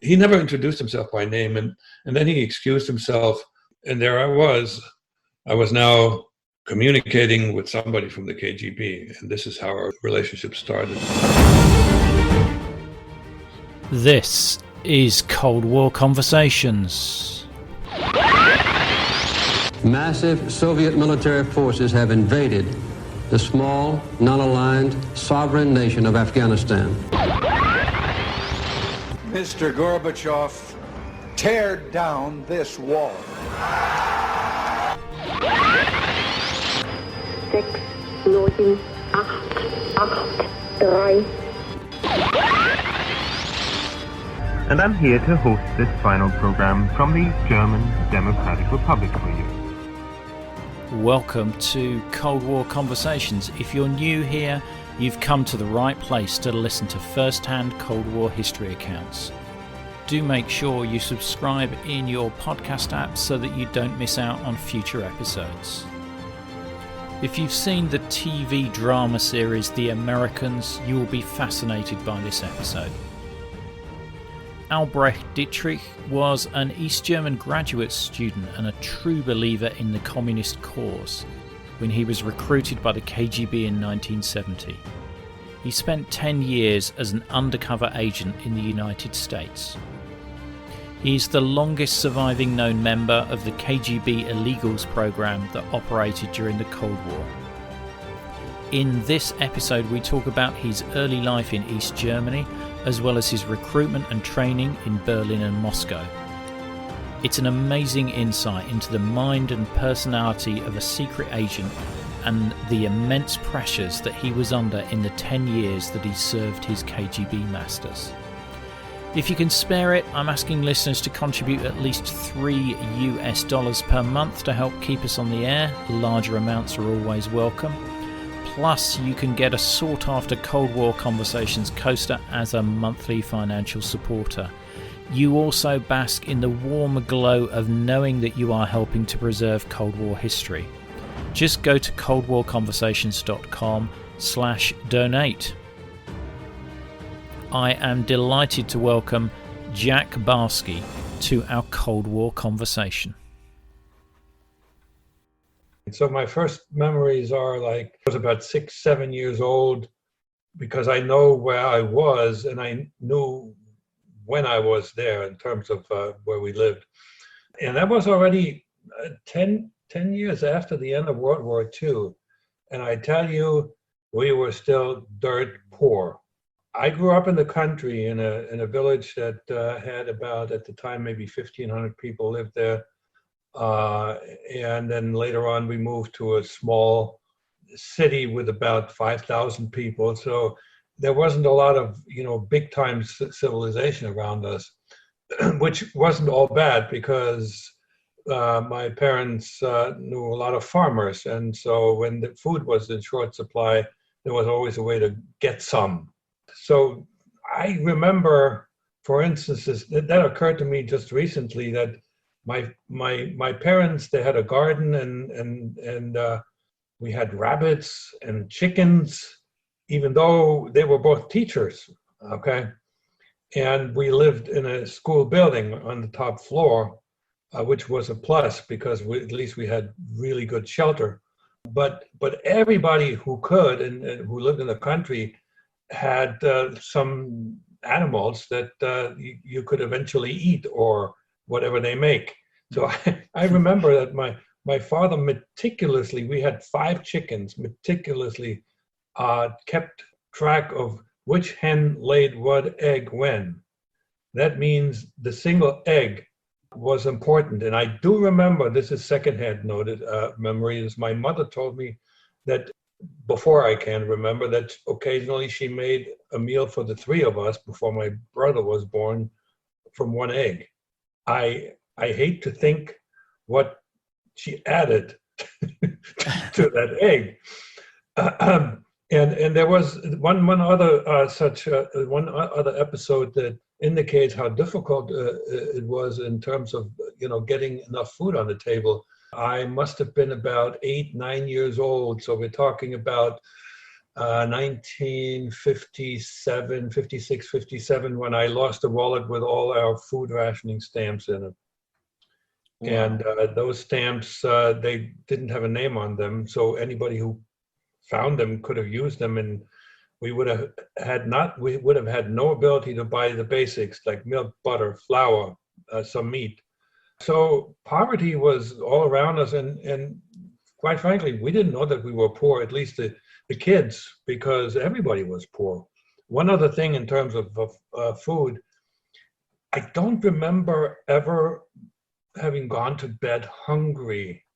he never introduced himself by name, and then he excused himself, and there I was now communicating with somebody from the KGB, and this is how our relationship started. This is Cold War Conversations. Massive Soviet military forces have invaded the small, non-aligned, sovereign nation of Afghanistan. Mr. Gorbachev, tear down this wall. 6, 9, 8, 8, 3. And I'm here to host this final program from the German Democratic Republic for you. Welcome to Cold War Conversations. If you're new here, you've come to the right place to listen to first-hand Cold War history accounts. Do make sure you subscribe in your podcast app so that you don't miss out on future episodes. If you've seen the TV drama series The Americans, you will be fascinated by this episode. Albrecht Dittrich was an East German graduate student and a true believer in the communist cause when he was recruited by the KGB in 1970. He spent 10 years as an undercover agent in the United States. He is the longest surviving known member of the KGB illegals program that operated during the Cold War. In this episode, we talk about his early life in East Germany, as well as his recruitment and training in Berlin and Moscow. It's an amazing insight into the mind and personality of a secret agent and the immense pressures that he was under in the 10 years that he served his KGB masters. If you can spare it, I'm asking listeners to contribute at least $3 per month to help keep us on the air. Larger amounts are always welcome. Plus, you can get a sought-after Cold War Conversations coaster as a monthly financial supporter. You also bask in the warm glow of knowing that you are helping to preserve Cold War history. Just go to coldwarconversations.com/donate. I am delighted to welcome Jack Barsky to our Cold War conversation. So my first memories are I was about 6, 7 years old, because I know where I was and I knew when I was there in terms of where we lived. And that was already 10 years after the end of World War II. And I tell you, we were still dirt poor. I grew up in the country in a village that had about, at the time, maybe 1,500 people lived there. And then later on, we moved to a small city with about 5,000 people. So there wasn't a lot of, big time civilization around us, which wasn't all bad because my parents knew a lot of farmers. And so when the food was in short supply, there was always a way to get some. So I remember, for instance, that occurred to me just recently, that my parents, they had a garden and we had rabbits and chickens, even though they were both teachers, okay? And we lived in a school building on the top floor, which was a plus because at least we had really good shelter. But everybody who could and who lived in the country had some animals that you could eventually eat or whatever they make. So I remember that my father meticulously, we had 5 chickens, meticulously kept track of which hen laid what egg when. That means the single egg was important. And I do remember, this is secondhand noted memory, is my mother told me that before I can remember that occasionally she made a meal for the 3 of us before my brother was born from 1 egg. I hate to think what she added to that egg. And there was one other episode that indicates how difficult it was in terms of getting enough food on the table. I must have been about 8, 9 years old, so we're talking about 1957, 56, 57, when I lost a wallet with all our food rationing stamps in it. Wow. And those stamps, they didn't have a name on them, so anybody who found them could have used them, and we would have had no ability to buy the basics like milk, butter, flour, some meat. So poverty was all around us, and quite frankly, we didn't know that we were poor, at least the kids, because everybody was poor. One other thing in terms of food, I don't remember ever having gone to bed hungry.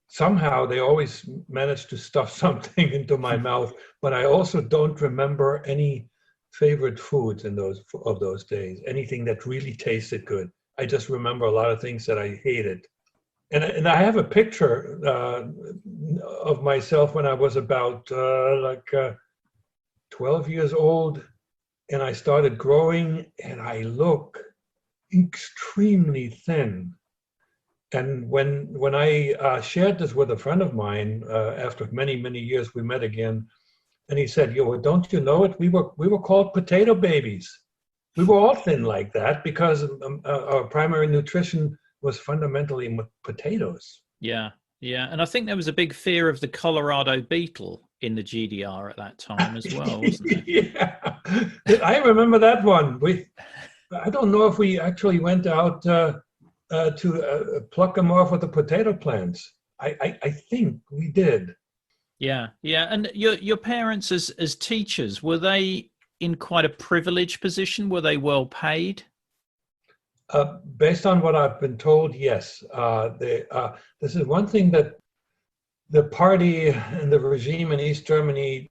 Somehow they always managed to stuff something into my mouth, but I also don't remember any favorite foods in those days, anything that really tasted good. I just remember a lot of things that I hated. And I have a picture of myself when I was about 12 years old, and I started growing, and I look extremely thin. And when I shared this with a friend of mine, after many, many years, we met again, and he said, "Yo, don't you know it? We were called potato babies. We were all thin like that because our primary nutrition was fundamentally potatoes." Yeah, yeah. And I think there was a big fear of the Colorado beetle in the GDR at that time as well, wasn't there? Yeah, I remember that one. I don't know if we actually went out to pluck them off with the potato plants. I think we did. Yeah, yeah. And your parents as teachers, were they in quite a privileged position? Were they well paid? Based on what I've been told, yes. This is one thing that the party and the regime in East Germany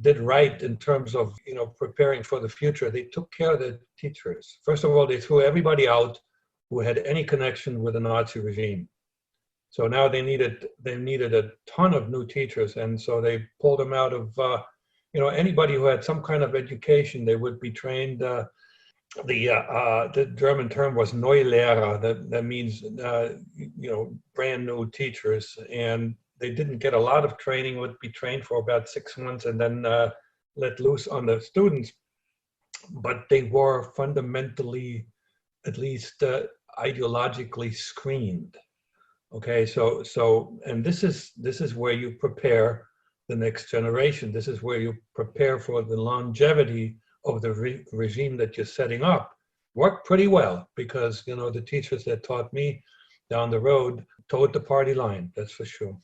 did right in terms of preparing for the future. They took care of the teachers. First of all, they threw everybody out who had any connection with the Nazi regime. So now they needed a ton of new teachers, and so they pulled them out of anybody who had some kind of education. They would be trained. The German term was Neulehrer. That means brand new teachers, and they didn't get a lot of training. Would be trained for about 6 months and then let loose on the students. But they were fundamentally, at least ideologically, screened. Okay, so and this is where you prepare the next generation. This is where you prepare for the longevity of the regime that you're setting up. Worked pretty well because the teachers that taught me down the road towed the party line. That's for sure.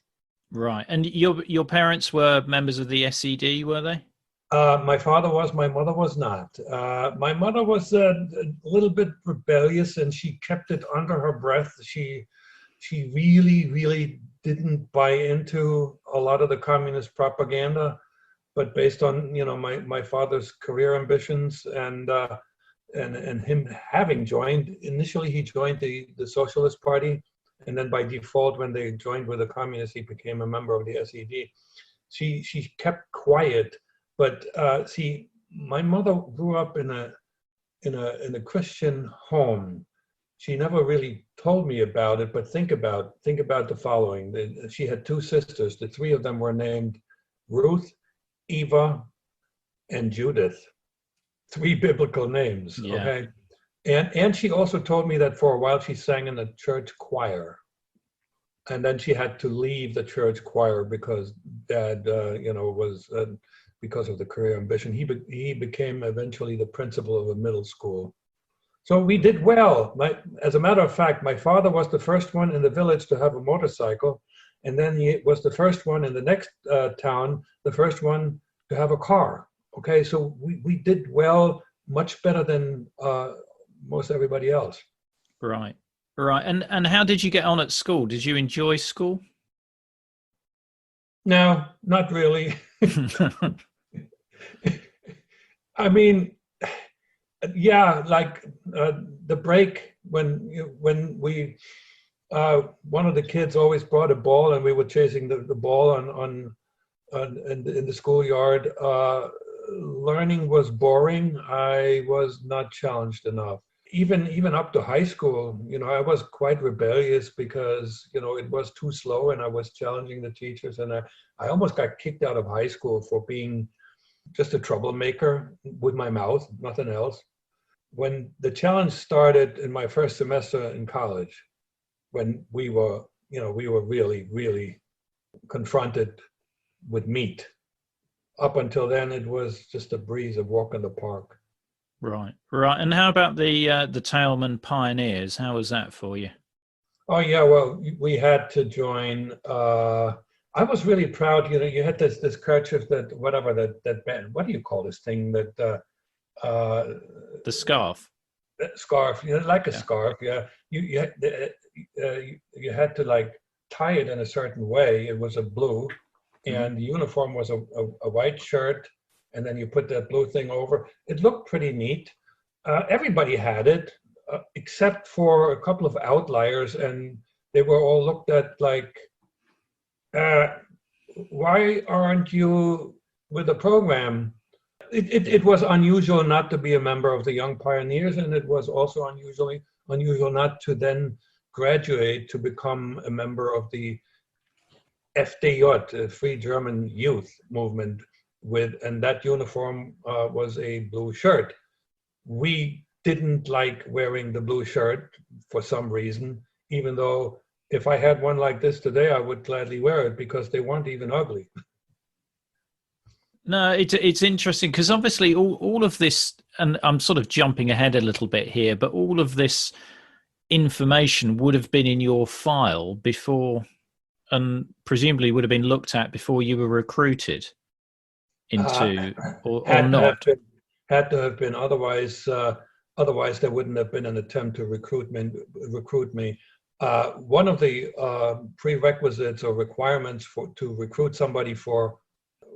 Right, and your parents were members of the SED, were they? My father was. My mother was not. My mother was a little bit rebellious, and she kept it under her breath. She really, really didn't buy into a lot of the communist propaganda, but based on my father's career ambitions and him having joined. Initially, he joined the Socialist Party, and then by default, when they joined with the communists, he became a member of the SED. She kept quiet. But see, my mother grew up in a Christian home. She never really told me about it, but think about the following. She had two sisters. The three of them were named Ruth, Eva, and Judith. 3 biblical names. Yeah. Okay, and she also told me that for a while she sang in the church choir, and then she had to leave the church choir because Dad, was. Because of the career ambition. He became eventually the principal of a middle school. So we did well. As a matter of fact, my father was the first one in the village to have a motorcycle, and then he was the first one in the next town, the first one to have a car. Okay, so we did well, much better than most everybody else. Right. And how did you get on at school? Did you enjoy school? No, not really. I mean, yeah, like the break when we one of the kids always brought a ball and we were chasing the ball in the schoolyard. Learning was boring. I was not challenged enough. even up to high school, I was quite rebellious because, it was too slow and I was challenging the teachers. And I almost got kicked out of high school for being just a troublemaker with my mouth, nothing else. When the challenge started in my first semester in college, when we were really, really confronted with meat. Up until then, it was just a breeze, of walk in the park. Right. And how about the Tailman Pioneers? How was that for you? Oh yeah, well, we had to join. I was really proud. You had this kerchief that band. What do you call this thing that? The scarf. Scarf, like a scarf. Yeah, you had to like tie it in a certain way. It was a blue, and the uniform was a white shirt, and then you put that blue thing over. It looked pretty neat. Everybody had it, except for a couple of outliers, and they were all looked at like, why aren't you with the program? It was unusual not to be a member of the Young Pioneers, and it was also unusual not to then graduate to become a member of the FDJ, the Free German Youth Movement, and that uniform was a blue shirt. We didn't like wearing the blue shirt for some reason, even though if I had one like this today, I would gladly wear it because they weren't even ugly. No, it's interesting because obviously all of this, and I'm sort of jumping ahead a little bit here, but all of this information would have been in your file before, and presumably would have been looked at before you were recruited into, or not. Had to have been, otherwise there wouldn't have been an attempt to recruit me. One of the prerequisites or requirements to recruit somebody for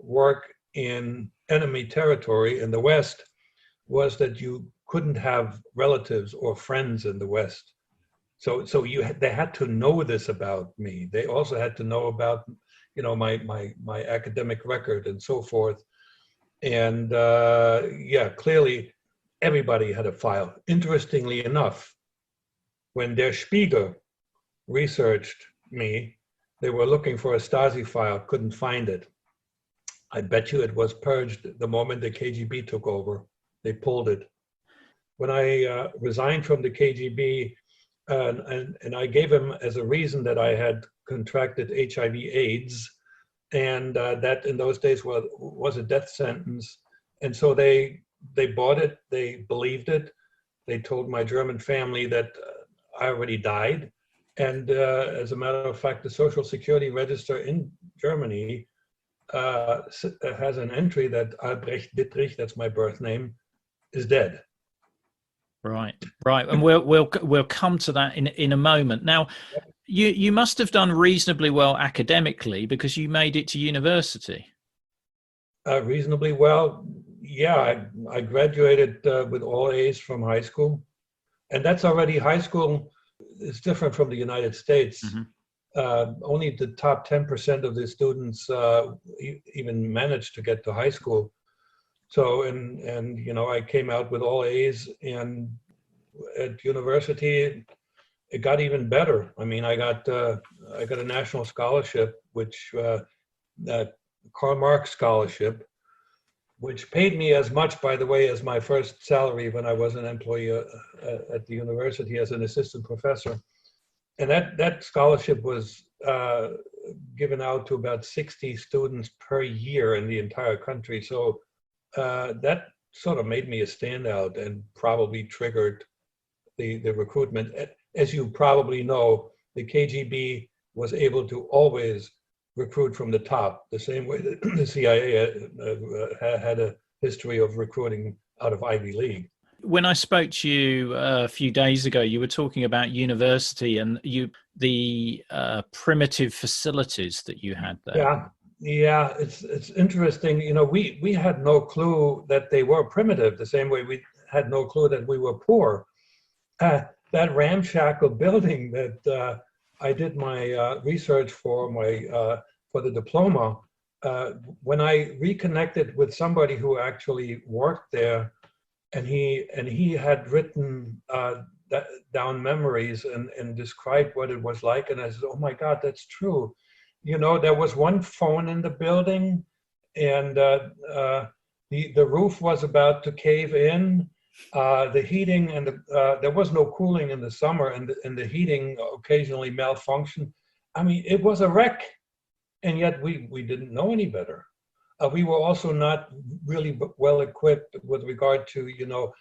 work in enemy territory in the West was that you couldn't have relatives or friends in the West. So they had to know this about me. They also had to know about, my academic record and so forth. And clearly everybody had a file. Interestingly enough, when Der Spiegel researched me, they were looking for a Stasi file, couldn't find it. I bet you it was purged the moment the KGB took over. They pulled it. When I resigned from the KGB, and I gave him as a reason that I had contracted HIV/AIDS, and that in those days was a death sentence. And so they bought it, they believed it. They told my German family that I already died. And as a matter of fact, the Social Security register in Germany has an entry that Albrecht Dittrich, that's my birth name, is dead. Right, and we'll come to that in a moment. Now, you must have done reasonably well academically because you made it to university. Reasonably well, yeah. I graduated with all A's from high school, and that's already high school. It's different from the United States. Mm-hmm. Only the top 10% of the students even managed to get to high school. So, and I came out with all A's, and at university, it got even better. I mean, I got a national scholarship, which that Karl Marx scholarship, which paid me as much, by the way, as my first salary when I was an employee at the university as an assistant professor. And that scholarship was given out to about 60 students per year in the entire country. So that sort of made me a standout and probably triggered the recruitment. As you probably know, the KGB was able to always recruit from the top, the same way that the CIA had a history of recruiting out of Ivy League. When I spoke to you a few days ago, you were talking about university and the primitive facilities that you had there. Yeah, it's interesting. We had no clue that they were primitive, the same way we had no clue that we were poor. That ramshackle building that I did my research for the diploma, when I reconnected with somebody who actually worked there, and he had written down memories and described what it was like. And I said, oh my God, that's true. You know, there was one phone in the building, and the roof was about to cave in. The heating and there was no cooling in the summer, and the heating occasionally malfunctioned. I mean, it was a wreck, and yet we didn't know any better. We were also not really well equipped with regard to, you know,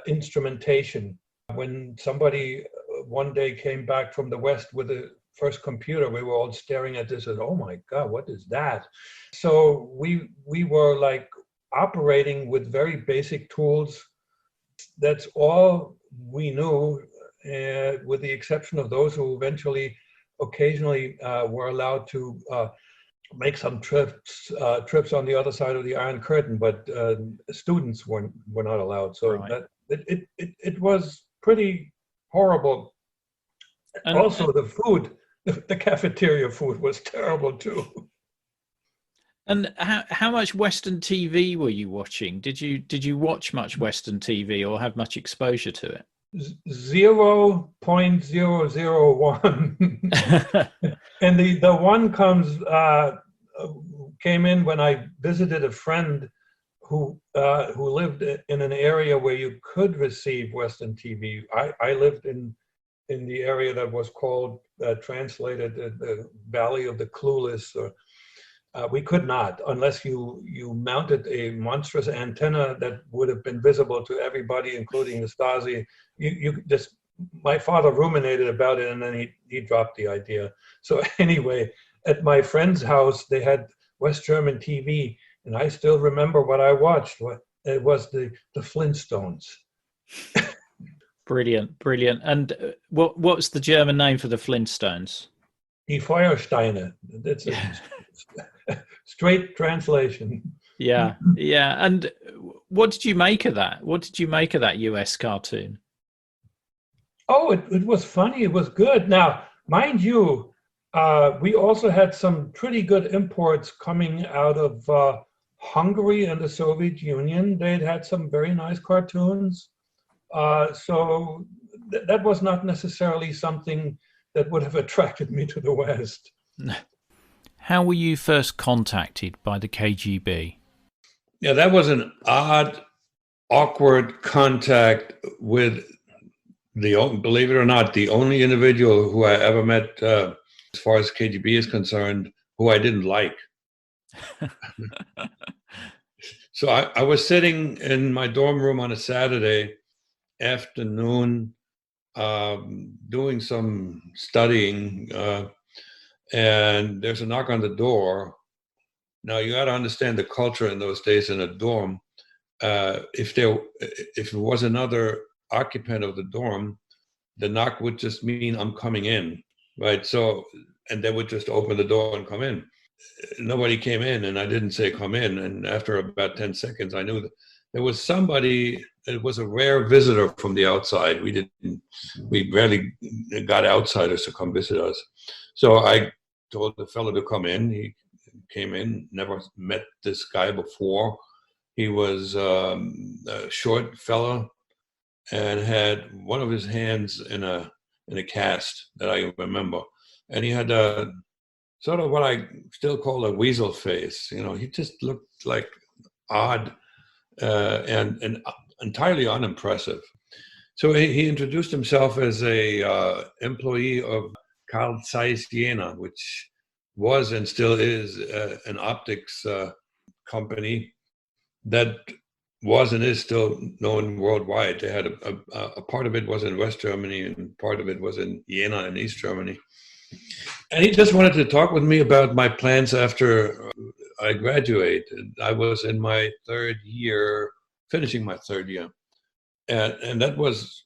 instrumentation. When somebody one day came back from the West with the first computer, we were all staring at this and, oh my God, what is that? So we were like operating with very basic tools. That's all we knew, with the exception of those who eventually, occasionally were allowed to make some trips on the other side of the Iron Curtain, but students were not allowed. So Right. it was pretty horrible. And also the food, the cafeteria food was terrible too. And how much Western TV were you watching? Did you watch much Western TV or have much exposure to it? 0.001. And the one came in when I visited a friend who lived in an area where you could receive Western TV. I lived in the area that was called, translated, the Valley of the Clueless. We could not, unless you mounted a monstrous antenna that would have been visible to everybody, including the Stasi. You just, my father ruminated about it, and then he dropped the idea. So anyway, at my friend's house, they had West German TV, and I still remember what I watched. It was the Flintstones. Brilliant. And what's the German name for the Flintstones? Die Feuersteine. That's a straight translation. Yeah. And what did you make of that? What did you make of that US cartoon? Oh, it was funny. It was good. Now, mind you, we also had some pretty good imports coming out of Hungary and the Soviet Union. They'd had some very nice cartoons. So that was not necessarily something that would have attracted me to the West. How were you first contacted by the KGB? Yeah, that was an odd, awkward contact with believe it or not, the only individual who I ever met, as far as KGB is concerned, who I didn't like. So I was sitting in my dorm room on a Saturday afternoon, doing some studying, and there's a knock on the door. Now you got to understand the culture in those days in a dorm. If it was another occupant of the dorm, the knock would just mean I'm coming in, right? So, and they would just open the door and come in. Nobody came in, and I didn't say come in. And after about 10 seconds, I knew that there was somebody. It was a rare visitor from the outside. We rarely got outsiders to come visit us. So I told the fellow to come in. He came in, never met this guy before. He was a short fellow and had one of his hands in a cast that I remember. And he had a sort of what I still call a weasel face. You know, he just looked like odd and entirely unimpressive. So he introduced himself as a employee of Carl Zeiss Jena, which was and still is an optics company that was and is still known worldwide. They had a part of it was in West Germany and part of it was in Jena in East Germany. And he just wanted to talk with me about my plans after I graduated. I was in my third year, finishing my third year. And that was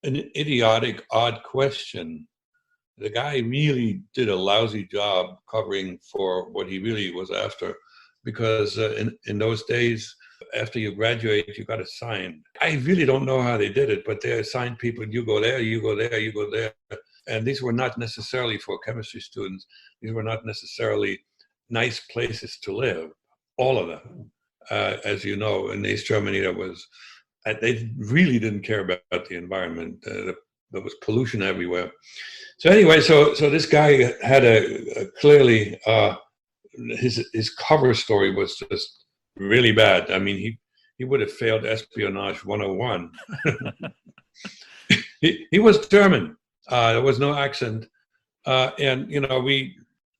an idiotic, odd question. The guy really did a lousy job covering for what he really was after, because in those days, after you graduate, you got assigned. I really don't know how they did it, but they assigned people, you go there, you go there, you go there. And these were not necessarily for chemistry students. These were not necessarily nice places to live, all of them. As you know, in East Germany, there was they really didn't care about the environment. There was pollution everywhere. So anyway, so this guy had a clearly his cover story was just really bad. I mean, he would have failed espionage 101. He was German. There was no accent, and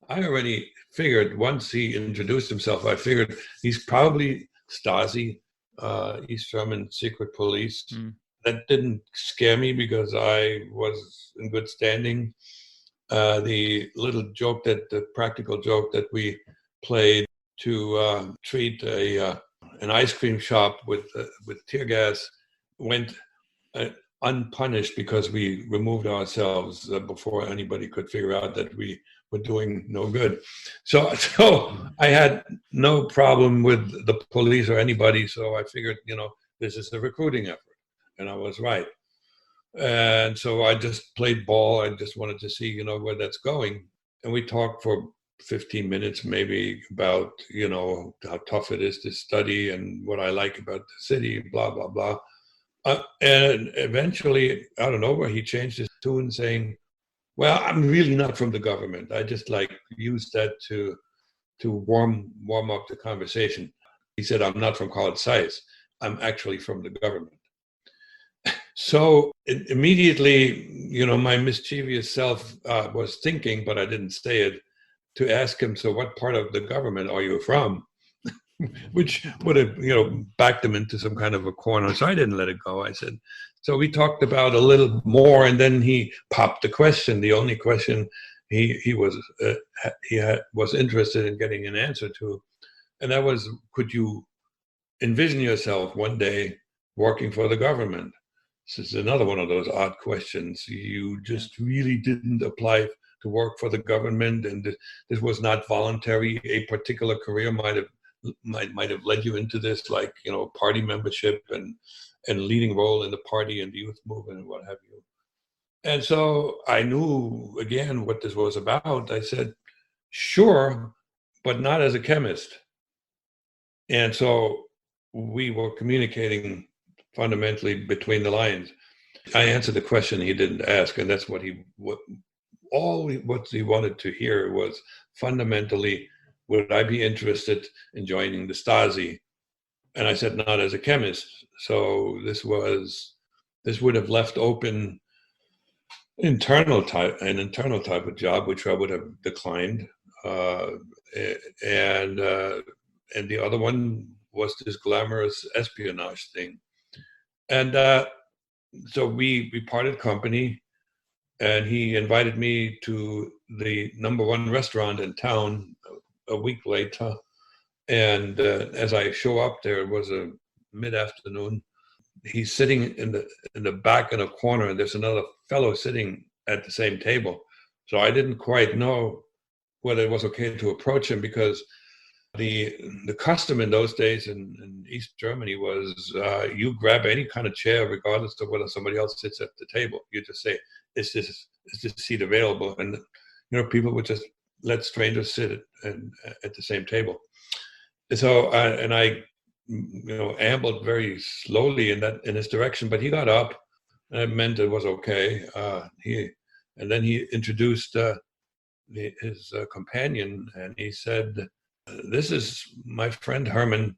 I already figured once he introduced himself, I figured he's probably Stasi, East German secret police. That didn't scare me because I was in good standing. The practical joke that we played to treat an ice cream shop with tear gas went unpunished because we removed ourselves before anybody could figure out that we were doing no good. So I had no problem with the police or anybody. So I figured, this is a recruiting effort. And I was right. And so I just played ball. I just wanted to see, where that's going. And we talked for 15 minutes, maybe, about, how tough it is to study and what I like about the city, blah, blah, blah. And eventually, out of nowhere, he changed his tune saying, well, I'm really not from the government. I just use that to warm up the conversation. He said, I'm not from college science. I'm actually from the government. So immediately, my mischievous self was thinking, but I didn't say it, to ask him, so what part of the government are you from? Which would have, backed him into some kind of a corner. So I didn't let it go. I said, so we talked about a little more, and then he popped the question, the only question he was interested in getting an answer to. And that was, could you envision yourself one day working for the government? This is another one of those odd questions. You just really didn't apply to work for the government, and this was not voluntary. A particular career might have led you into this, party membership and leading role in the party and the youth movement and what have you. And so I knew again what this was about. I said, sure, but not as a chemist. And so we were communicating fundamentally between the lines. I answered the question he didn't ask, and that's what he wanted to hear was fundamentally, would I be interested in joining the Stasi? And I said, not as a chemist. So this would have left open an internal type of job, which I would have declined. And the other one was this glamorous espionage thing. And so we parted company, and he invited me to the #1 restaurant in town a week later. And as I show up there, it was a mid-afternoon. He's sitting in the back in a corner, and there's another fellow sitting at the same table. So I didn't quite know whether it was okay to approach him, because the custom in those days in East Germany was you grab any kind of chair, regardless of whether somebody else sits at the table. You just say, is this seat available? And people would just let strangers sit at the same table. So I ambled very slowly in his direction, but he got up, and it meant it was okay. And then he introduced his companion, and he said, this is my friend Herman.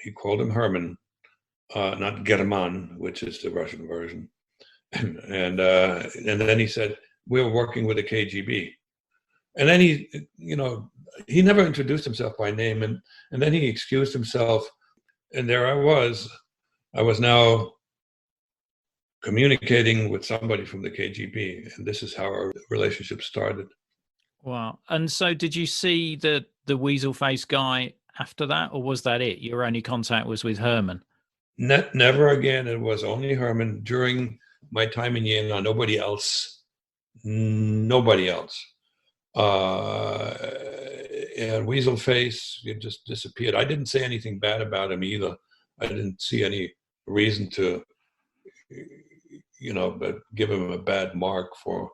He called him Herman, not German, which is the Russian version. And then he said, we're working with the KGB. And then he never introduced himself by name. And then he excused himself. And there I was now communicating with somebody from the KGB. And this is how our relationship started. Wow. And so did you see the weasel face guy after that, or was that it? Your only contact was with Herman? Never again. It was only Herman during my time in Jena. Nobody else. And weasel face, it just disappeared. I didn't say anything bad about him either. I didn't see any reason to, but give him a bad mark for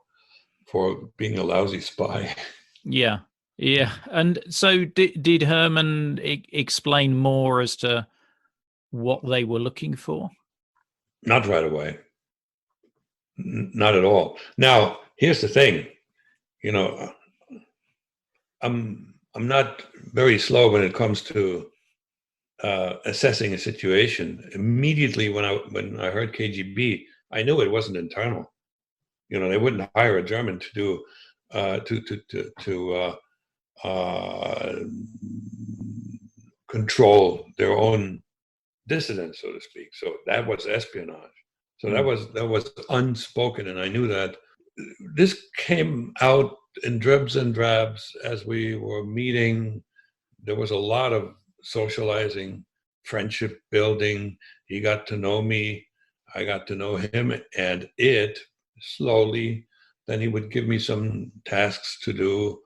being a lousy spy. Yeah. And so did Herman explain more as to what they were looking for? Not right away. Not at all. Now, here's the thing. I'm not very slow when it comes to assessing a situation. Immediately when I heard KGB, I knew it wasn't internal. They wouldn't hire a German to do control their own dissidents, so to speak. So that was espionage. So that was unspoken, and I knew that. This came out in dribs and drabs as we were meeting. There was a lot of socializing, friendship building. He got to know me. I got to know him, and it slowly. Then he would give me some tasks to do,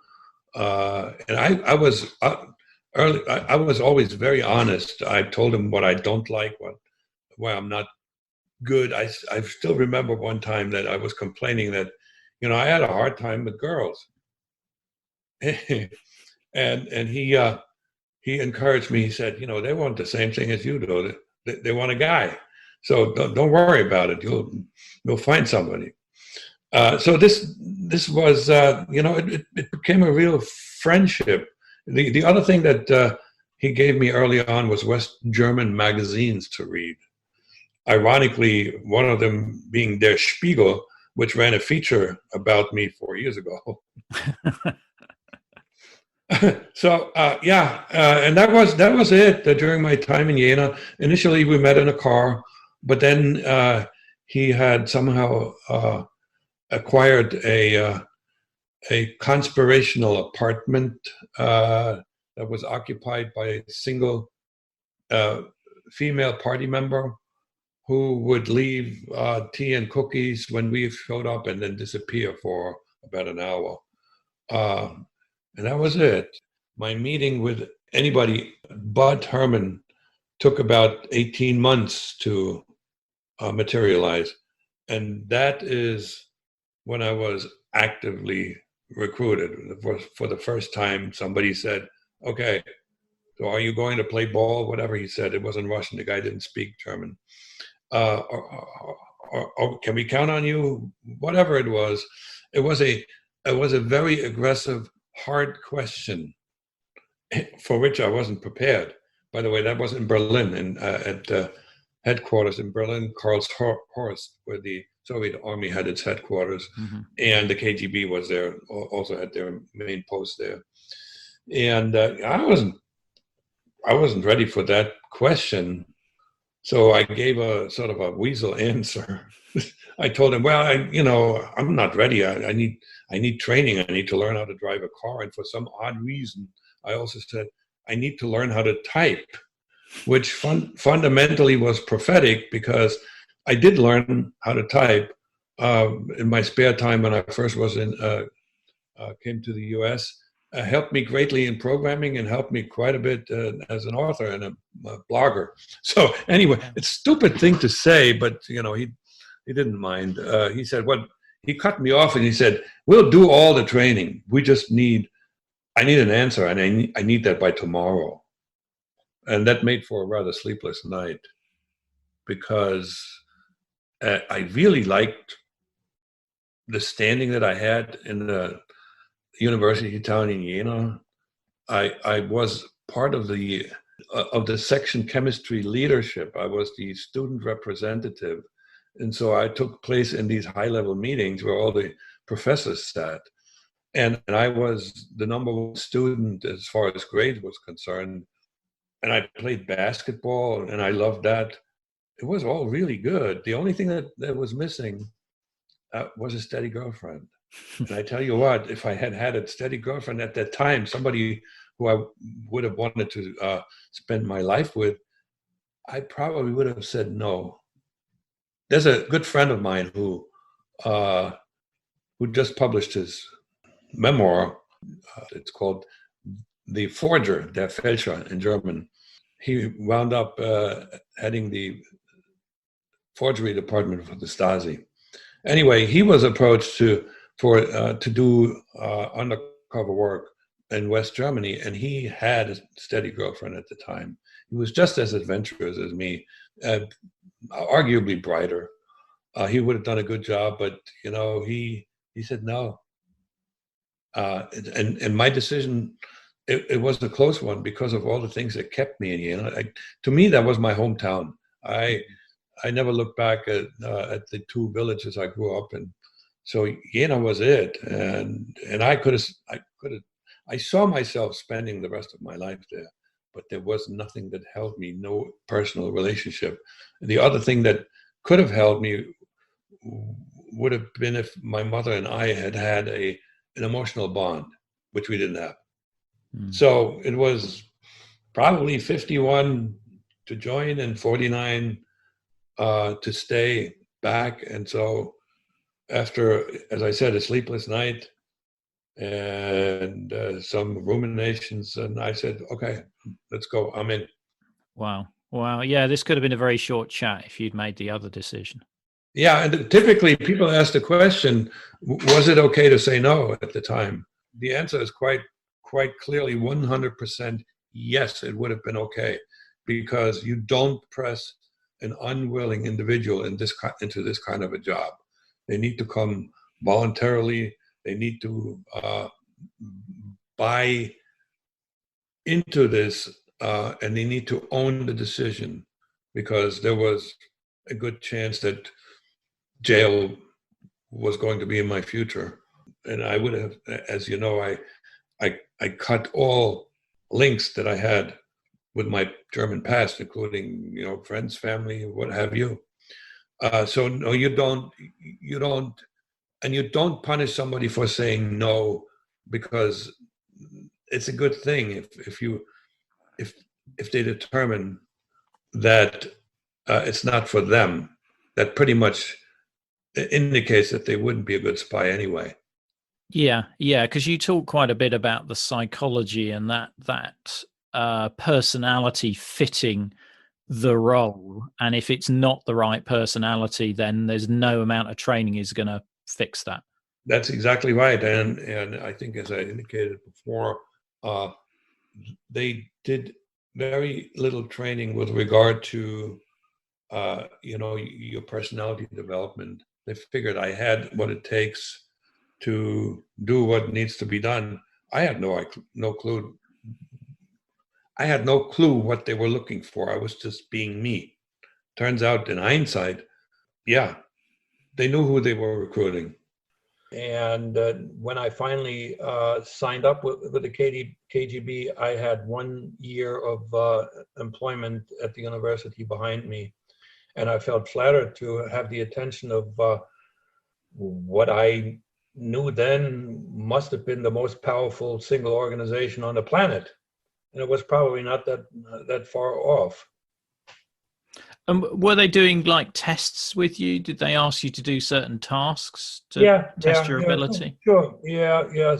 and I was early. I was always very honest. I told him what I don't like, where I'm not good. I still remember one time that I was complaining that, I had a hard time with girls, and he encouraged me. He said, they want the same thing as you do. They want a guy, so don't worry about it. You'll find somebody. So this was, it became a real friendship. The other thing that he gave me early on was West German magazines to read. Ironically, one of them being Der Spiegel, which ran a feature about me 4 years ago. So and that was it during my time in Jena. Initially, we met in a car, but then he had somehow acquired a conspirational apartment that was occupied by a single female party member who would leave tea and cookies when we showed up and then disappear for about an hour. And that was it. My meeting with anybody but Herman took about 18 months to materialize. And that is when I was actively recruited. For the first time, somebody said, okay, so are you going to play ball? Whatever he said. It wasn't Russian. The guy didn't speak German. Or can we count on you? Whatever it was a very aggressive, hard question for which I wasn't prepared. By the way, that was in Berlin, at headquarters in Berlin, Karlshorst, where the Soviet Army had its headquarters, and the KGB was there, also had their main post there. And I wasn't ready for that question. So I gave a sort of a weasel answer. I told him, well, I'm not ready. I need training. I need to learn how to drive a car. And for some odd reason, I also said, I need to learn how to type, which fundamentally was prophetic, because I did learn how to type in my spare time when I first came to the U.S. Helped me greatly in programming and helped me quite a bit as an author and a blogger. So anyway, it's a stupid thing to say, but he didn't mind. He said, he cut me off and he said, we'll do all the training. I need an answer, and I need that by tomorrow. And that made for a rather sleepless night, because I really liked the standing that I had in the university town in Jena. I was part of the section chemistry leadership. I was the student representative. And so I took place in these high-level meetings where all the professors sat. And I was the number one student as far as grade was concerned. And I played basketball, and I loved that. It was all really good. The only thing that was missing was a steady girlfriend. And I tell you what, if I had had a steady girlfriend at that time, somebody who I would have wanted to spend my life with, I probably would have said no. There's a good friend of mine who just published his memoir. It's called The Forger, Der Fälscher in German. He wound up heading the forgery department for the Stasi. Anyway, he was approached to do undercover work in West Germany, and he had a steady girlfriend at the time. He was just as adventurous as me, arguably brighter. He would have done a good job, but he said no. And my decision, it was a close one because of all the things that kept me. To me, that was my hometown. I never looked back at the two villages I grew up in. So Jena was it, and I saw myself spending the rest of my life there, but there was nothing that held me, no personal relationship. And the other thing that could have held me would have been if my mother and I had had an emotional bond, which we didn't have. So it was probably 51 to join and 49 to stay back. And so after, as I said, a sleepless night and some ruminations, and I said, okay, let's go. I'm in. Wow. Yeah, this could have been a very short chat if you'd made the other decision. Yeah, and typically people ask the question, was it okay to say no at the time? The answer is quite clearly 100% yes, it would have been okay, because you don't press an unwilling individual into this kind of a job. They need to come voluntarily. They need to buy into this, and they need to own the decision, because there was a good chance that jail was going to be in my future. And I would have, as you know, I cut all links that I had with my German past, including, friends, family, what have you. So no, you don't, and you don't punish somebody for saying no, because it's a good thing if they determine that it's not for them. That pretty much indicates that they wouldn't be a good spy anyway. Yeah, because you talk quite a bit about the psychology and that personality fitting the role, and if it's not the right personality, then there's no amount of training is going to fix that. That's exactly right, and I think, as I indicated before, they did very little training with regard to your personality development. They figured I had what it takes to do what needs to be done. I had no clue. I had no clue what they were looking for. I was just being me. Turns out, in hindsight, yeah, they knew who they were recruiting. And when I finally signed up with the KGB, I had 1 year of employment at the university behind me. And I felt flattered to have the attention of what I knew then must have been the most powerful single organization on the planet. And it was probably not that far off. Were they doing like tests with you? Did they ask you to do certain tasks to test your ability? Sure. Yeah.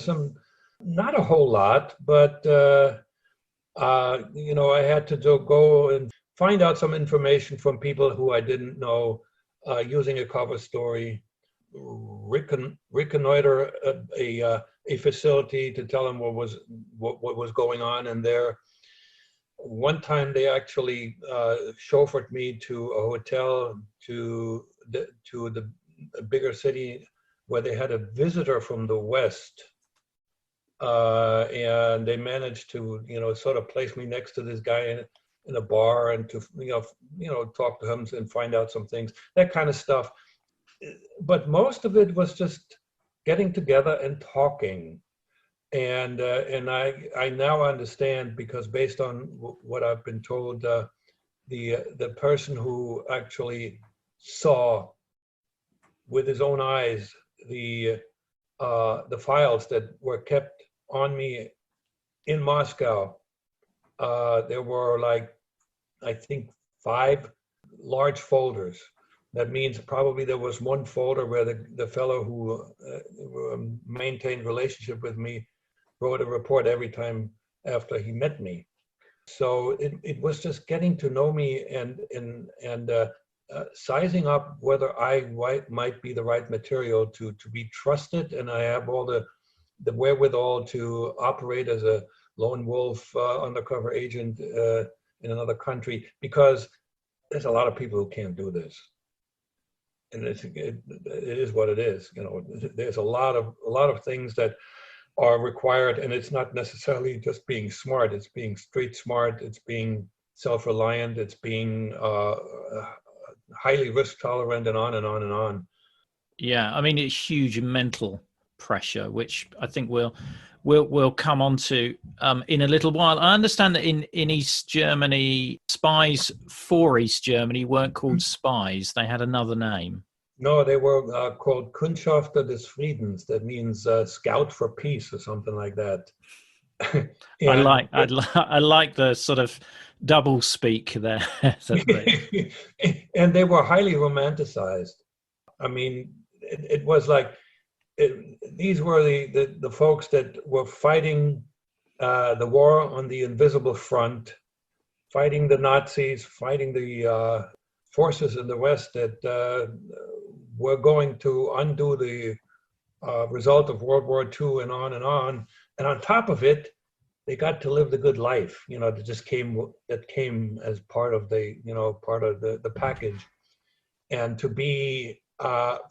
Not a whole lot, but I had to go and find out some information from people who I didn't know, using a cover story, reconnoiter a facility to tell them what was going on in there. One time they actually chauffeured me to a hotel to the bigger city where they had a visitor from the West, and they managed to sort of place me next to this guy in a bar and to talk to him and find out some things, that kind of stuff. But most of it was just getting together and talking. And I now understand, because based on what I've been told, the person who actually saw with his own eyes the files that were kept on me in Moscow, there were I think 5 large folders. That means probably there was one folder where the fellow who maintained relationship with me wrote a report every time after he met me. So it was just getting to know me and sizing up whether I might be the right material to be trusted, and I have all the wherewithal to operate as a lone wolf undercover agent in another country, because there's a lot of people who can't do this. And it is what it is. You know, there's a lot of things that are required, and it's not necessarily just being smart. It's being street smart. It's being self-reliant. It's being highly risk tolerant, and on and on and on. Yeah, I mean, it's huge mental pressure, which I think we'll come on to in a little while. I understand that in East Germany, spies for East Germany weren't called spies. They had another name. No, they were called Kundschafter des Friedens. That means scout for peace or something like that. I like the sort of double speak there. And they were highly romanticized. I mean, it was like, these were the folks that were fighting the war on the invisible front, fighting the Nazis, fighting the forces in the West that were going to undo the result of World War II, and on and on. And on top of it, they got to live the good life. You know, that came as part of the package. And to be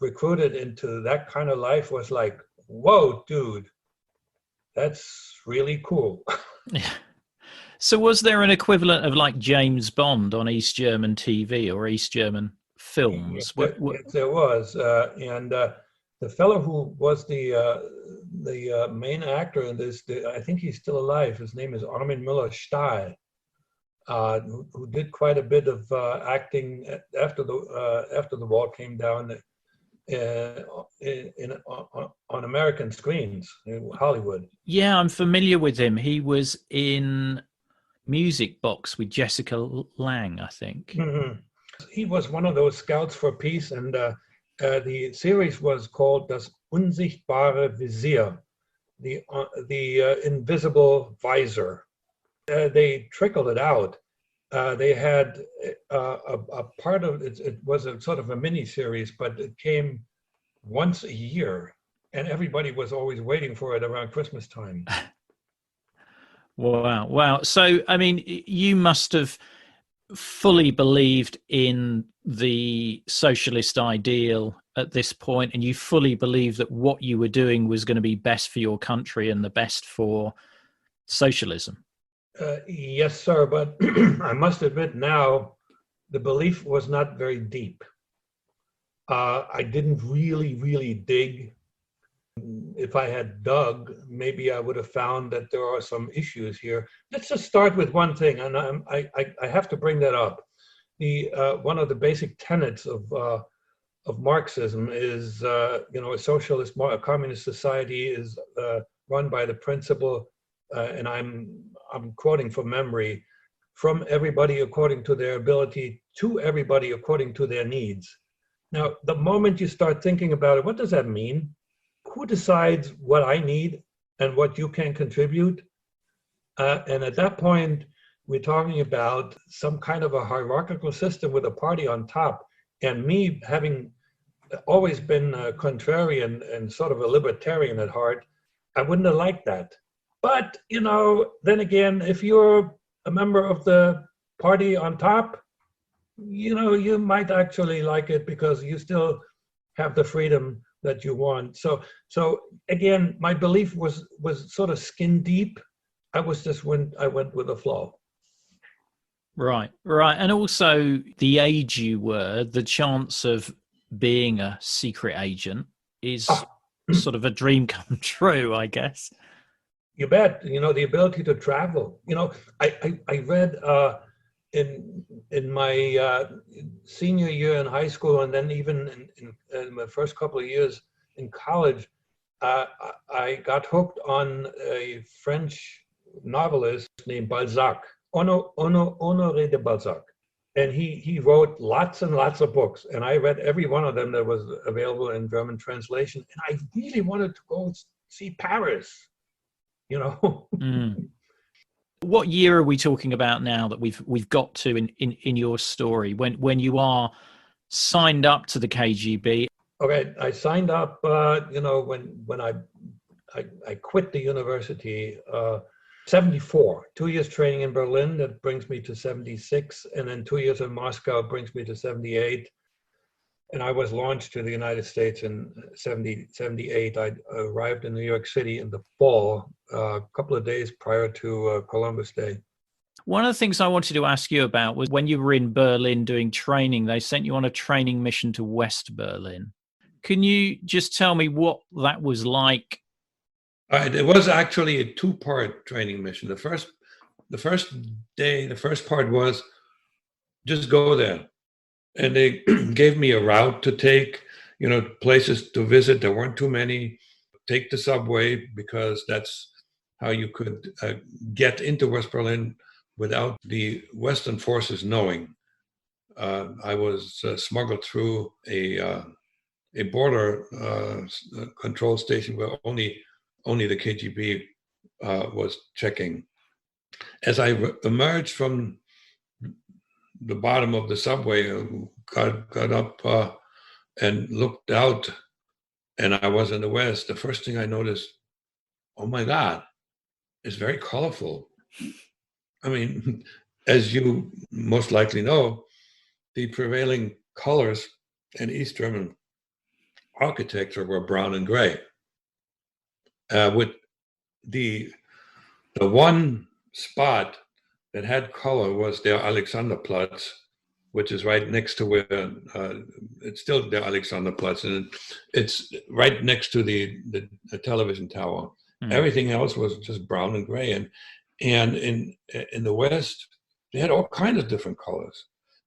recruited into that kind of life was like, whoa, dude, that's really cool. Yeah. So was there an equivalent of like James Bond on East German TV or East German films? Yes, there was. And the fellow who was the main actor in this, I think he's still alive. His name is Armin Müller-Stahl, who did quite a bit of acting after the wall came down on American screens in Hollywood. Yeah, I'm familiar with him. He was in Music Box with Jessica Lange, I think. Mm-hmm. He was one of those scouts for peace, and the series was called Das Unsichtbare Visier, the invisible visor. They trickled it out. They had a part of it. It was a sort of a mini series, but it came once a year, and everybody was always waiting for it around Christmas time. Wow. So, I mean, you must have fully believed in the socialist ideal at this point, and you fully believed that what you were doing was going to be best for your country and the best for socialism. Yes, sir. But I must admit now, the belief was not very deep. I didn't really dig. If I had dug, maybe I would have found that there are some issues here. Let's just start with one thing, and I have to bring that up. One of the basic tenets of Marxism is, a socialist, a communist society is run by the principle, and I'm quoting from memory, from everybody according to their ability to everybody according to their needs. Now, the moment you start thinking about it, what does that mean? Who decides what I need and what you can contribute? And at that point, we're talking about some kind of a hierarchical system with a party on top. And me having always been contrarian and sort of a libertarian at heart, I wouldn't have liked that. But, then again, if you're a member of the party on top, you might actually like it because you still have the freedom that you want. So again, my belief was sort of skin deep. I went with the flow. Right. And also the age you were, the chance of being a secret agent is sort of a dream come true, I guess. You bet. The ability to travel. I read in my senior year in high school, and then even in my first couple of years in college, I got hooked on a French novelist named Balzac, Honoré de Balzac. And he wrote lots and lots of books, and I read every one of them that was available in German translation. And I really wanted to go see Paris, What year are we talking about now that we've got to in your story when you are signed up to the KGB? Okay, I signed up. When I quit the university, 74. 2 years training in Berlin, that brings me to 76. And then 2 years in Moscow brings me to 78. And I was launched to the United States in 78. I arrived in New York City in the fall, a couple of days prior to Columbus Day. One of the things I wanted to ask you about was when you were in Berlin doing training, they sent you on a training mission to West Berlin. Can you just tell me what that was like? It was actually a two-part training mission. The first day, the first part was just go there. And they gave me a route to take, places to visit. There weren't too many. Take the subway because that's how you could get into West Berlin without the Western forces knowing. I was smuggled through a border control station where only the KGB was checking. As I emerged from the bottom of the subway, got up and looked out, and I was in the West. The first thing I noticed, oh my God, it's very colorful. I mean, as you most likely know, the prevailing colors in East German architecture were brown and gray. With the one spot that had color was der Alexanderplatz, which is right next to where it's still der Alexanderplatz, and it's right next to the television tower. Everything else was just brown and gray, and in the West they had all kinds of different colors,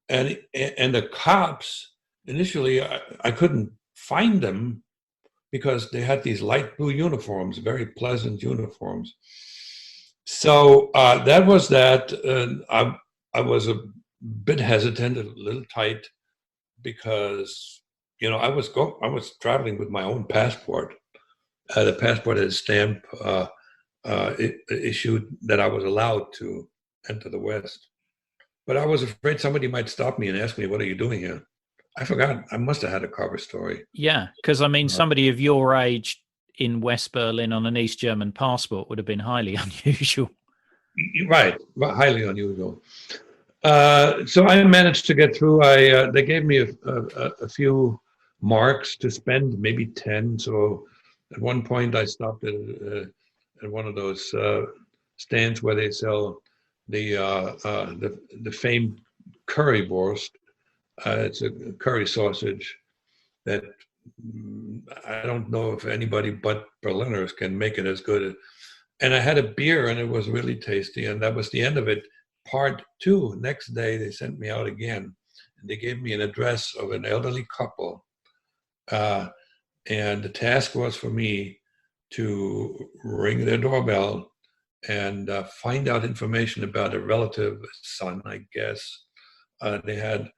and the cops initially I couldn't find them because they had these light blue uniforms, very pleasant uniforms. So that was that. I was a bit hesitant, a little tight, because I was traveling with my own passport. The passport had a stamp issued that I was allowed to enter the West. But I was afraid somebody might stop me and ask me, "What are you doing here?" I forgot. I must have had a cover story. Yeah, because I mean, somebody of your age in West Berlin on an East German passport would have been highly unusual. Right, highly unusual. So I managed to get through. They gave me a few marks to spend, maybe 10. So at one point I stopped at one of those stands where they sell the famed currywurst. It's a curry sausage that I don't know if anybody but Berliners can make it as good. And I had a beer, and it was really tasty, and that was the end of it. Part 2, next day, they sent me out again, and they gave me an address of an elderly couple, and the task was for me to ring their doorbell and find out information about a relative son, I guess, they had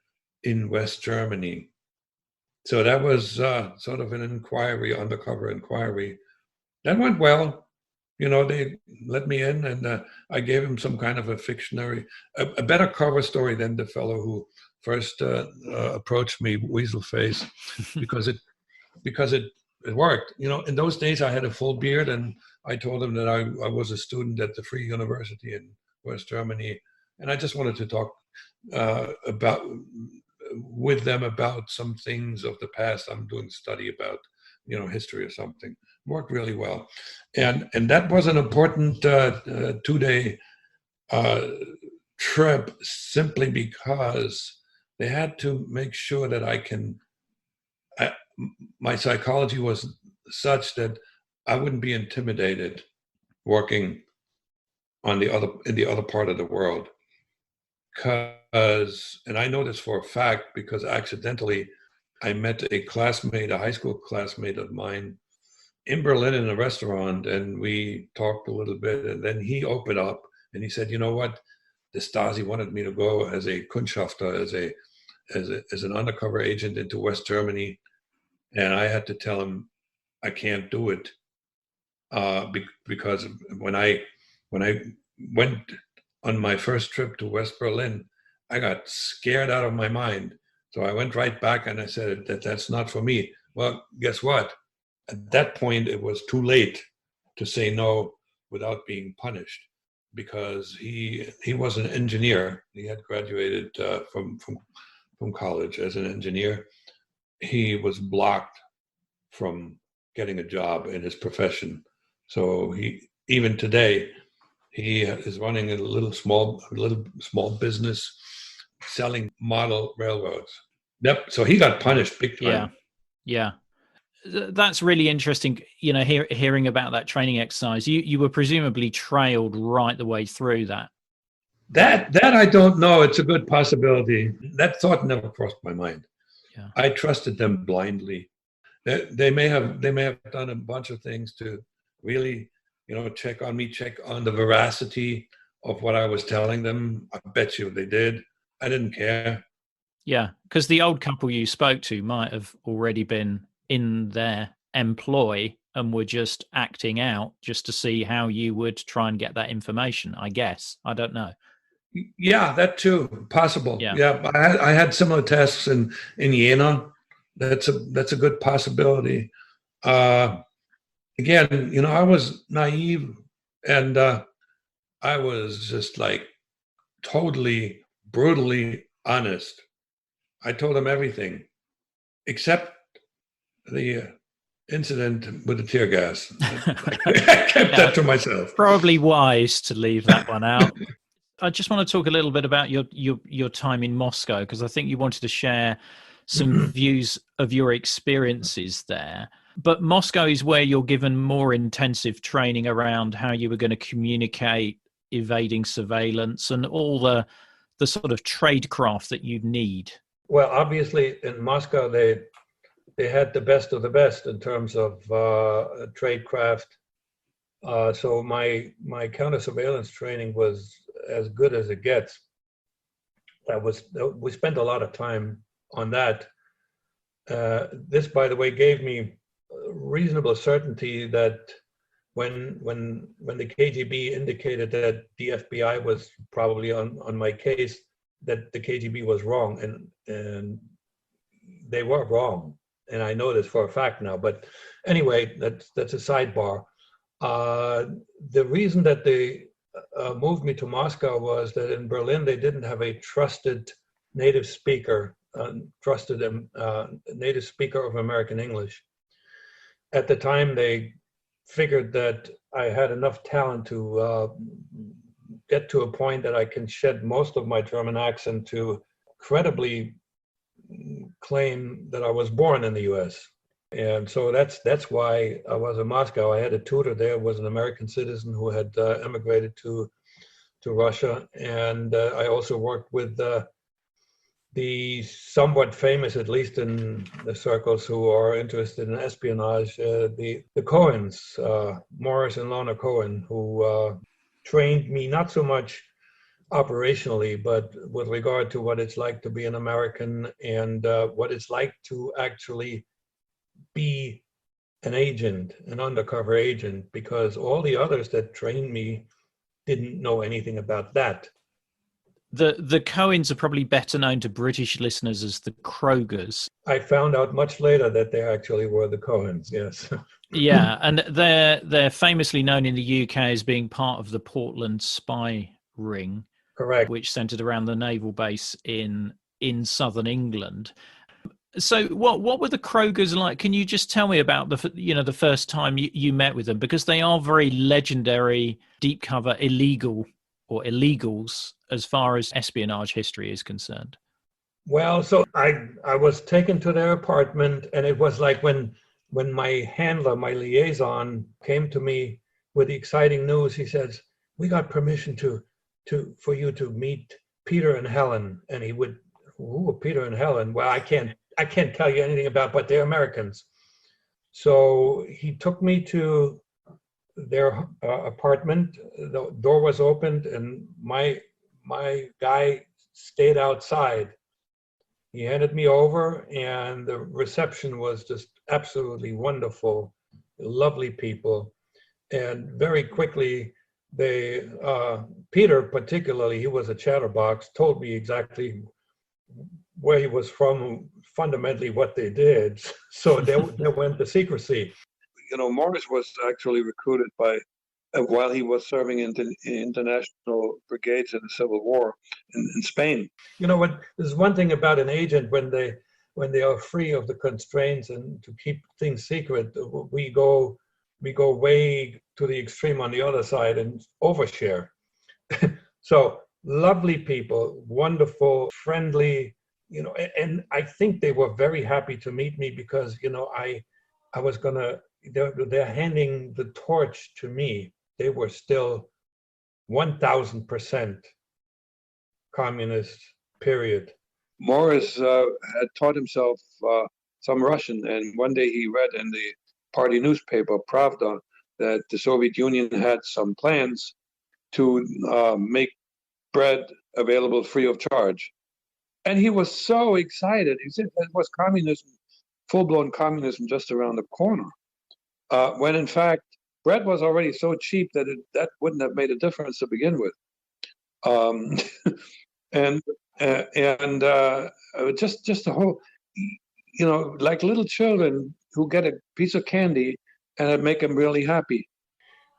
in West Germany. So that was sort of an inquiry, undercover inquiry. That went well. They let me in, and I gave him some kind of a better cover story than the fellow who first approached me, Weaselface, because it worked. In those days I had a full beard, and I told him that I was a student at the Free University in West Germany, and I just wanted to talk with them about some things of the past. I'm doing a study about history or something. Worked really well, and that was an important 2-day trip, simply because they had to make sure that my psychology was such that I wouldn't be intimidated working in the other part of the world. And I know this for a fact because accidentally I met a high school classmate of mine in Berlin in a restaurant, and we talked a little bit, and then he opened up and he said, "You know what? The Stasi wanted me to go as a Kundschafter, as an undercover agent into West Germany, and I had to tell him I can't do it because when I went on my first trip to West Berlin, I got scared out of my mind. So I went right back and I said that's not for me." Well, guess what? At that point, it was too late to say no without being punished. because he was an engineer. He had graduated from college as an engineer. He was blocked from getting a job in his profession. So even today, he is running a little small business selling model railroads. Yep. So he got punished big time. Yeah. That's really interesting. You know, hearing about that training exercise, you were presumably trailed right the way through that. That I don't know. It's a good possibility. That thought never crossed my mind. Yeah. I trusted them blindly. They may have done a bunch of things to really, check on me, check on the veracity of what I was telling them. I bet you they did. I didn't care. Yeah, because the old couple you spoke to might have already been in their employ and were just acting out just to see how you would try and get that information, I guess. I don't know. Yeah, that too. Possible. Yeah. I had similar tasks in Jena. That's a good possibility. Again, I was naive, and I was just like totally brutally honest. I told them everything, except the incident with the tear gas. I kept that to myself. Probably wise to leave that one out. I just want to talk a little bit about your time in Moscow, because I think you wanted to share some views of your experiences there. But Moscow is where you're given more intensive training around how you were going to communicate, evading surveillance, and all the sort of tradecraft that you need. Well, obviously in Moscow, they had the best of the best in terms of tradecraft. So my counter surveillance training was as good as it gets. We spent a lot of time on that. This, by the way, gave me reasonable certainty that when the KGB indicated that the FBI was probably on my case, that the KGB was wrong, and they were wrong, and I know this for a fact now. But anyway, that's a sidebar. The reason that they moved me to Moscow was that in Berlin they didn't have a trusted native speaker, native speaker of American English. At the time, they figured that I had enough talent to get to a point that I can shed most of my German accent to credibly claim that I was born in the U.S. And so that's why I was in Moscow. I had a tutor there, was an American citizen who had emigrated to Russia, and I also worked with the somewhat famous, at least in the circles who are interested in espionage, the Cohens, Morris and Lorna Cohen, who trained me not so much operationally, but with regard to what it's like to be an American and what it's like to actually be an agent, an undercover agent, because all the others that trained me didn't know anything about that. The Cohens are probably better known to British listeners as the Krogers. I found out much later that they actually were the Cohens, yes. Yeah, and they're famously known in the UK as being part of the Portland spy ring. Correct. Which centered around the naval base in southern England. So what were the Krogers like? Can you just tell me about the first time you met with them? Because they are very legendary, deep cover illegals as far as espionage history is concerned. Well, so I was taken to their apartment, and it was like when my handler, my liaison, came to me with the exciting news. He says, "We got permission for you to meet Peter and Helen." And he would, "Who are Peter and Helen?" "Well, I can't tell you anything about, but they're Americans." So he took me to their apartment. The door was opened, and my guy stayed outside. He handed me over, and the reception was just absolutely wonderful. Lovely people. And very quickly, Peter particularly, he was a chatterbox, told me exactly where he was from, fundamentally what they did. So there went the secrecy. Morris was actually recruited by while he was serving in the international brigades in the Civil War in Spain. You know what? There's one thing about an agent when they are free of the constraints and to keep things secret. We go way to the extreme on the other side and overshare. So lovely people, wonderful, friendly, and I think they were very happy to meet me because I was gonna. They're handing the torch to me. They were still 1,000% communist, period. Morris had taught himself some Russian, and one day he read in the party newspaper, Pravda, that the Soviet Union had some plans to make bread available free of charge. And he was so excited. He said it was communism, full-blown communism just around the corner. When in fact, bread was already so cheap that that wouldn't have made a difference to begin with. Just the whole, like little children who get a piece of candy and it make them really happy.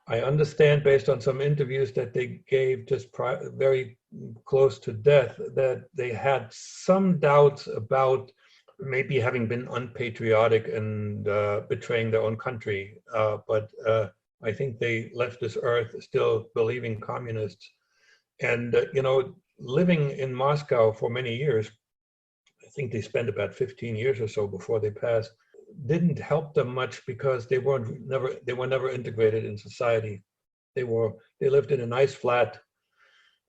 I understand based on some interviews that they gave just very close to death that they had some doubts about maybe having been unpatriotic and betraying their own country. But I think they left this earth still believing communists. And, living in Moscow for many years, I think they spent about 15 years or so before they passed, didn't help them much because they were never integrated in society. They lived in a nice flat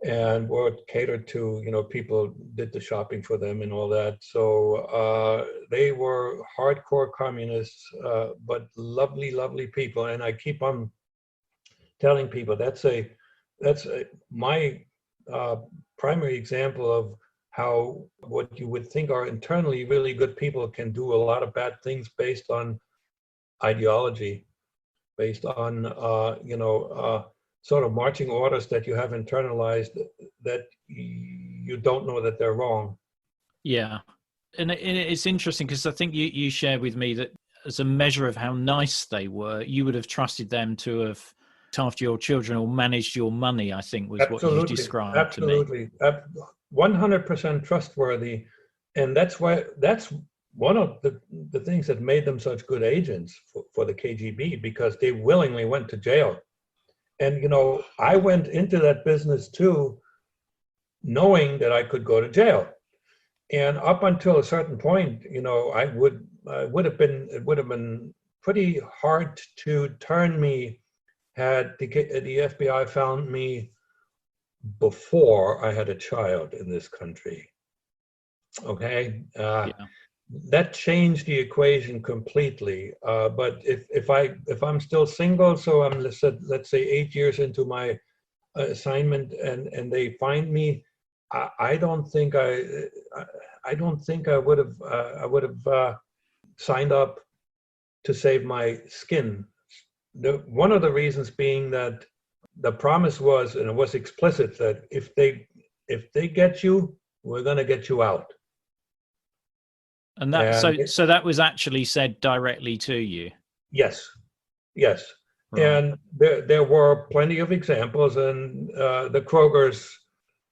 and were catered to, people did the shopping for them and all that. So they were hardcore communists, but lovely, lovely people. And I keep on telling people that's my primary example of how what you would think are internally really good people can do a lot of bad things based on ideology, based on sort of marching orders that you have internalized that you don't know that they're wrong. Yeah. And it's interesting because I think you shared with me that as a measure of how nice they were, you would have trusted them to have looked after your children or managed your money, I think was Absolutely. what you described Absolutely. to me. 100% trustworthy. And that's one of the things that made them such good agents for the KGB, because they willingly went to jail. And, I went into that business too, knowing that I could go to jail. And up until a certain point, it would have been pretty hard to turn me had the FBI found me before I had a child in this country. Okay. That changed the equation completely. But if I'm still single, so I'm let's say 8 years into my assignment, and they find me, I don't think I would have signed up to save my skin. One of the reasons being that the promise was, and it was explicit, that if they get you, we're going to get you out. And that so that was actually said directly to you. Yes. Right. And there were plenty of examples, and the Krogers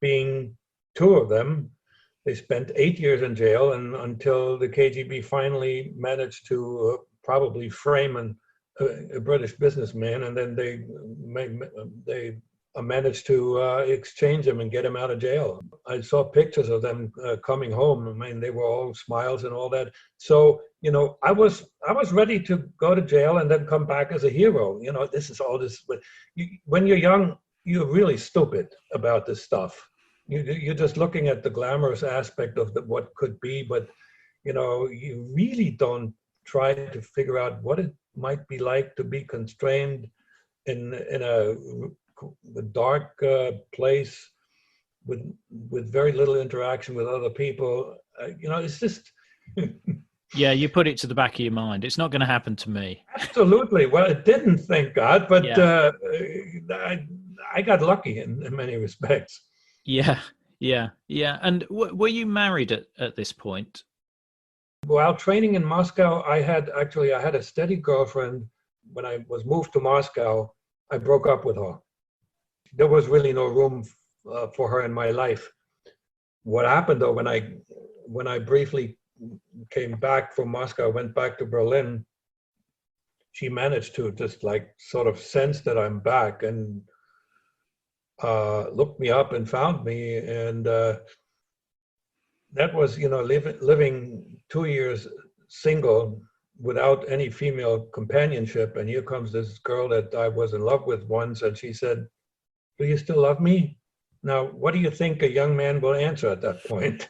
being two of them. They spent 8 years in jail, and until the KGB finally managed to probably frame a British businessman, and then they managed to exchange him and get him out of jail. I saw pictures of them coming home. I mean, they were all smiles and all that. So, I was ready to go to jail and then come back as a hero. This is all this. But when you're young, you're really stupid about this stuff. You're just looking at the glamorous aspect of what could be, but you really don't try to figure out what it might be like to be constrained in a dark place with very little interaction with other people. It's just yeah, you put it to the back of your mind. It's not going to happen to me. Absolutely. Well, it didn't, thank God, but yeah. I got lucky in many respects. Yeah. And were you married at this point? While training in Moscow, I had a steady girlfriend. When I was moved to Moscow, I broke up with her. There was really no room for her in my life. What happened though, when I briefly came back from Moscow, went back to Berlin, she managed to just like sort of sense that I'm back and looked me up and found me. And that was, living 2 years single without any female companionship. And here comes this girl that I was in love with once, and she said, "Do you still love me?" Now, what do you think a young man will answer at that point?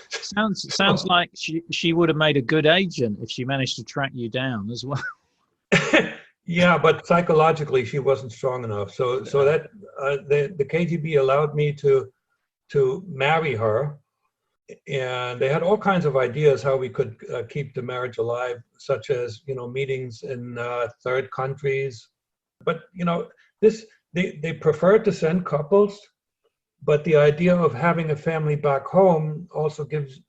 Sounds like she would have made a good agent if she managed to track you down as well. Yeah, but psychologically she wasn't strong enough. So that the KGB allowed me to marry her, and they had all kinds of ideas how we could keep the marriage alive, such as meetings in third countries. But they preferred to send couples, but the idea of having a family back home also gives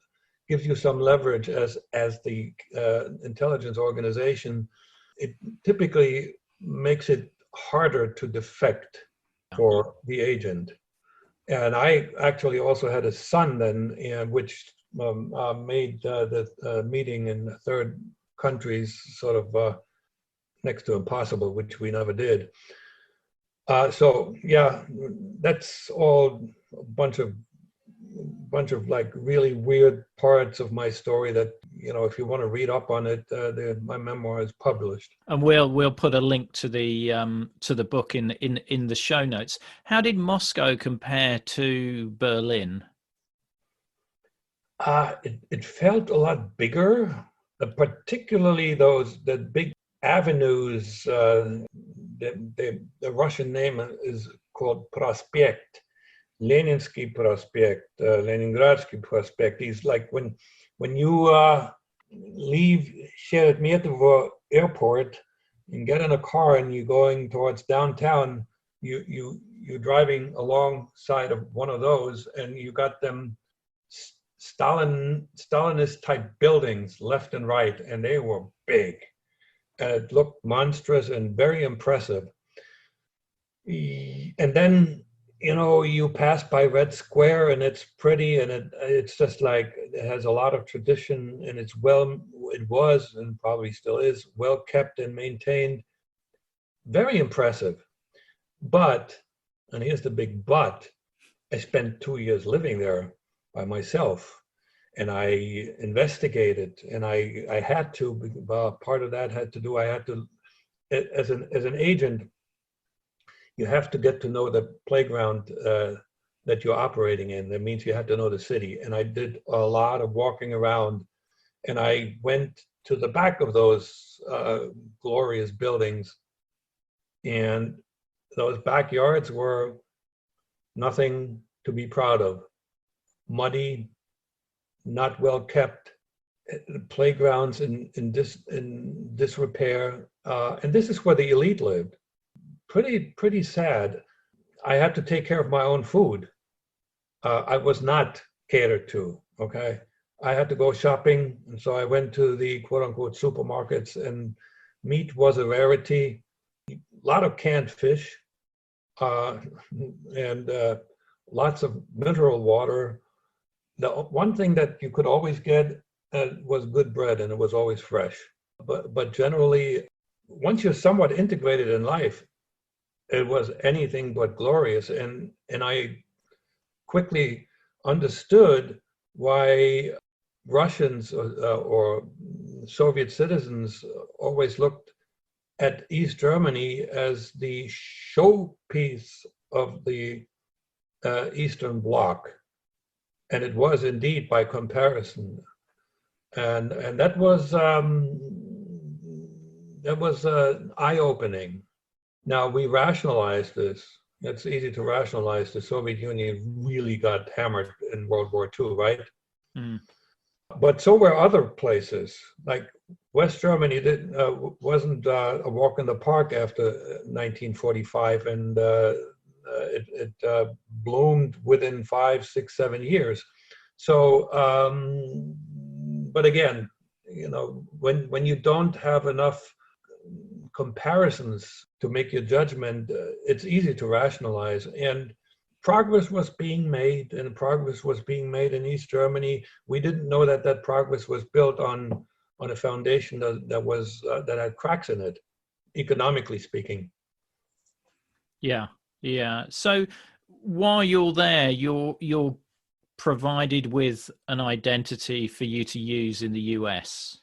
you some leverage as the intelligence organization. It typically makes it harder to defect for the agent. And I actually also had a son then, which made the meeting in third countries sort of next to impossible, which we never did. So yeah, that's all a bunch of like really weird parts of my story that, if you want to read up on it, my memoir is published. And we'll put a link to the book in the show notes. How did Moscow compare to Berlin? It felt a lot bigger, particularly the big avenues. The Russian name is called Prospect, Leninsky Prospect, Leningradsky Prospect. These, like when you leave Sheremetyevo Airport and get in a car and you're going towards downtown, you're driving alongside of one of those, and you got them Stalinist type buildings left and right, and they were big. It looked monstrous and very impressive. And then, you pass by Red Square, and it's pretty, and it's just like, it has a lot of tradition, and it was and probably still is well kept and maintained. Very impressive. But, and here's the big but, I spent 2 years living there by myself. And I investigated, and I had to. Part of that had to do. I had to, as an agent, you have to get to know the playground that you're operating in. That means you have to know the city. And I did a lot of walking around, and I went to the back of those glorious buildings, and those backyards were nothing to be proud of. Muddy, not well kept, playgrounds in disrepair, and this is where the elite lived. Pretty sad. I had to take care of my own food. I was not catered to. Okay, I had to go shopping, and so I went to the quote unquote supermarkets, and meat was a rarity. A lot of canned fish, and lots of mineral water. The one thing that you could always get was good bread, and it was always fresh. But generally, once you're somewhat integrated in life, it was anything but glorious. And I quickly understood why Russians or Soviet citizens always looked at East Germany as the showpiece of the Eastern Bloc. And it was indeed by comparison, and that was eye-opening. Now we rationalize this. It's easy to rationalize. The Soviet Union really got hammered in World War II, right? Mm. But so were other places. Like West Germany wasn't a walk in the park after 1945, and it bloomed within 5, 6, 7 years. So, but again, when you don't have enough comparisons to make your judgment, it's easy to rationalize. And progress was being made, and progress was being made in East Germany. We didn't know that progress was built on a foundation that had cracks in it, economically speaking. Yeah. So while you're there, you're provided with an identity for you to use in the US,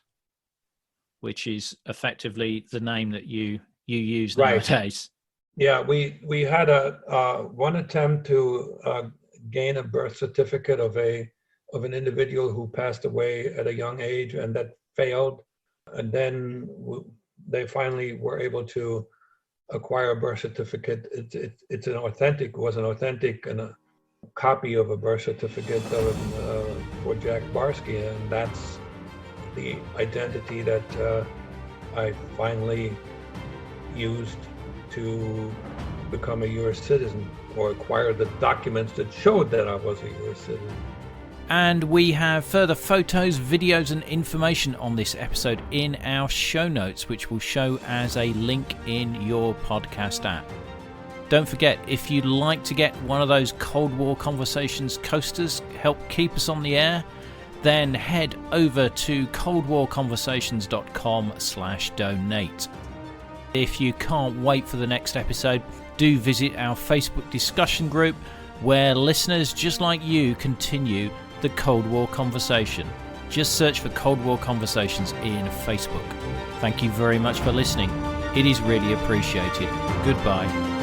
which is effectively the name that you use nowadays. Yeah, we had one attempt to gain a birth certificate of an individual who passed away at a young age, and that failed. And then they finally were able to acquire a birth certificate. It was an authentic and a copy of a birth certificate for Jack Barsky, and that's the identity that I finally used to become a U.S. citizen, or acquire the documents that showed that I was a U.S. citizen. And we have further photos, videos, and information on this episode in our show notes, which will show as a link in your podcast app. Don't forget, if you'd like to get one of those Cold War Conversations coasters, help keep us on the air, then head over to coldwarconversations.com/donate. If you can't wait for the next episode, do visit our Facebook discussion group, where listeners just like you continue the Cold War conversation. Just search for Cold War Conversations in Facebook. Thank you very much for listening. It is really appreciated. Goodbye.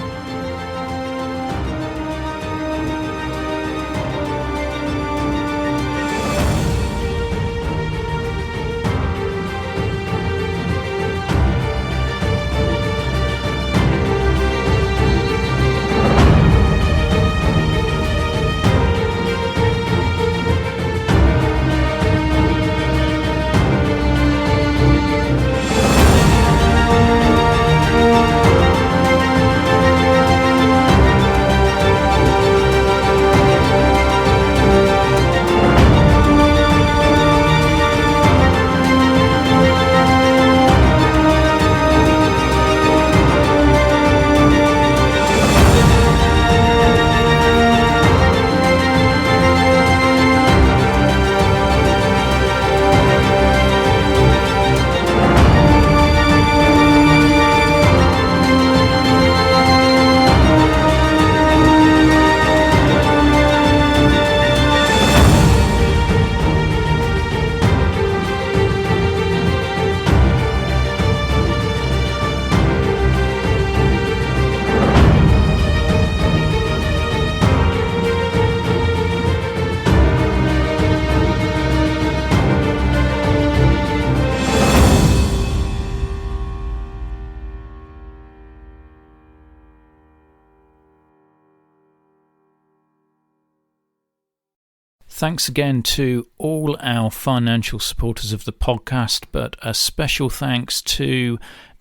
Thanks again to all our financial supporters of the podcast, but a special thanks to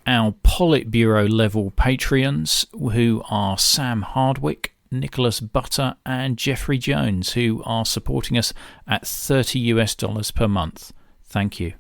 our Politburo level Patreons, who are Sam Hardwick, Nicholas Butter, and Jeffrey Jones, who are supporting us at $30 per month. Thank you.